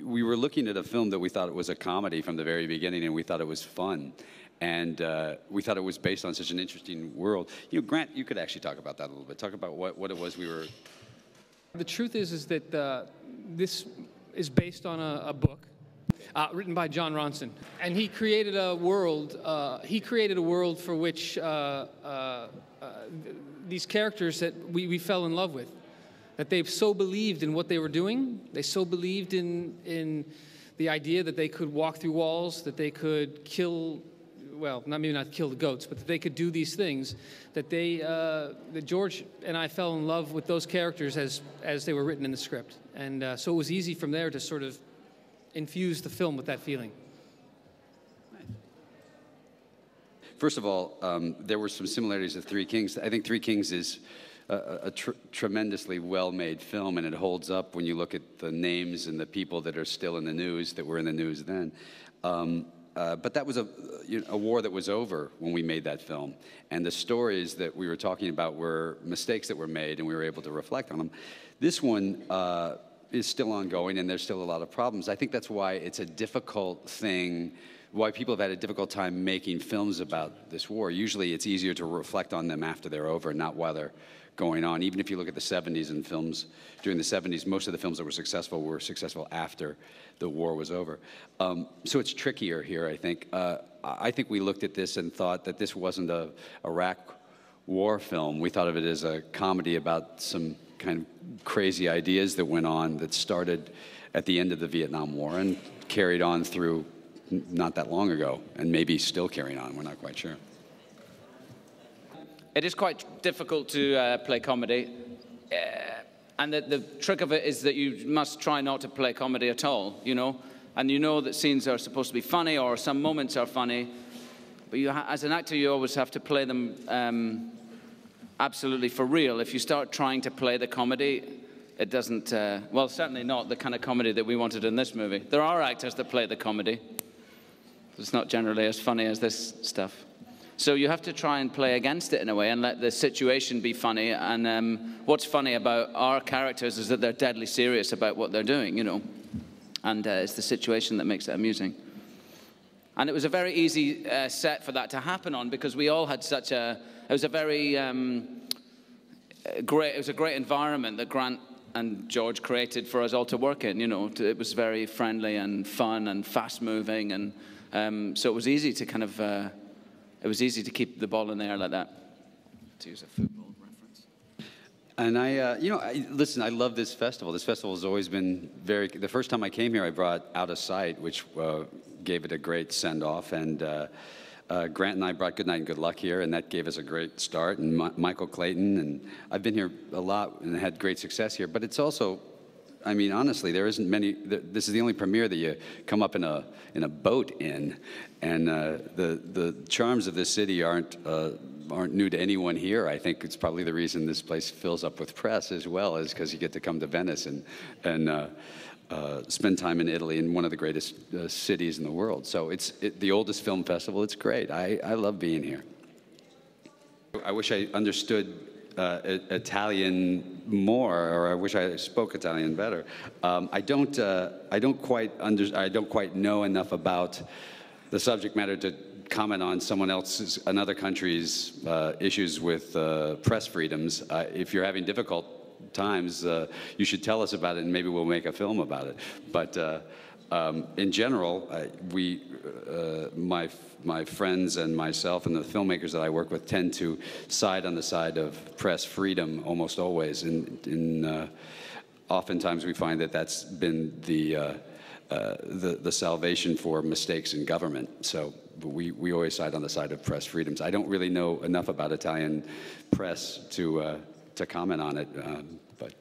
we were looking at a film that we thought it was a comedy from the very beginning, and we thought it was fun. And we thought it was based on such an interesting world. You know, Grant, you could actually talk about that a little bit. Talk about what it was we were... The truth is that this is based on a book written by John Ronson, and he created a world. He created a world for which these characters that we fell in love with, that they so believed in what they were doing. They so believed in the idea that they could walk through walls, that they could kill. Well, maybe not kill the goats, but that they could do these things, that that George and I fell in love with those characters as they were written in the script. And so it was easy from there to sort of infuse the film with that feeling. First of all, there were some similarities to Three Kings. I think Three Kings is a tremendously well-made film, and it holds up when you look at the names and the people that are still in the news, that were in the news then. But that was a war that was over when we made that film. And the stories that we were talking about were mistakes that were made, and we were able to reflect on them. This one is still ongoing, and there's still a lot of problems. I think that's why it's a difficult thing, why people have had a difficult time making films about this war. Usually it's easier to reflect on them after they're over, not while they're going on. Even if you look at the 70s and films during the 70s, most of the films that were successful after the war was over. So it's trickier here, I think. I think we looked at this and thought that this wasn't a Iraq war film. We thought of it as a comedy about some kind of crazy ideas that went on that started at the end of the Vietnam War and carried on through not that long ago, and maybe still carrying on. We're not quite sure. It is quite difficult to play comedy, and the trick of it is that you must try not to play comedy at all, you know, and you know that scenes are supposed to be funny or some moments are funny, but as an actor you always have to play them absolutely for real. If you start trying to play the comedy, it doesn't, well, certainly not the kind of comedy that we wanted in this movie. There are actors that play the comedy. It's not generally as funny as this stuff. So you have to try and play against it in a way and let the situation be funny. And what's funny about our characters is that they're deadly serious about what they're doing, you know. And it's the situation that makes it amusing. And it was a very easy set for that to happen on, because we all had such a, it was a very great, it was a great environment that Grant and George created for us all to work in, you know. It was very friendly and fun and fast moving, and so it was easy to kind of, it was easy to keep the ball in the air like that, to use a football reference. And you know, listen, I love this festival. This festival has always been very, the first time I came here, I brought Out of Sight, which gave it a great send-off, and Grant and I brought Good Night and Good Luck here, and that gave us a great start, and Michael Clayton, and I've been here a lot and had great success here, but it's also, I mean, honestly, there isn't many, this is the only premiere that you come up in a boat in, and the charms of this city aren't new to anyone here. I think it's probably the reason this place fills up with press as well, is because you get to come to Venice and spend time in Italy, in one of the greatest cities in the world. So it's the oldest film festival. It's great. I love being here. I wish I understood Italian more, or I wish I spoke Italian better. I don't quite know enough about the subject matter to comment on another country's issues with press freedoms. If you're having difficult times, you should tell us about it, and maybe we'll make a film about it. But in general, my friends and myself and the filmmakers that I work with tend to side on the side of press freedom almost always. And oftentimes we find that that's been the salvation for mistakes in government. So we always side on the side of press freedoms. I don't really know enough about Italian press to comment on it, but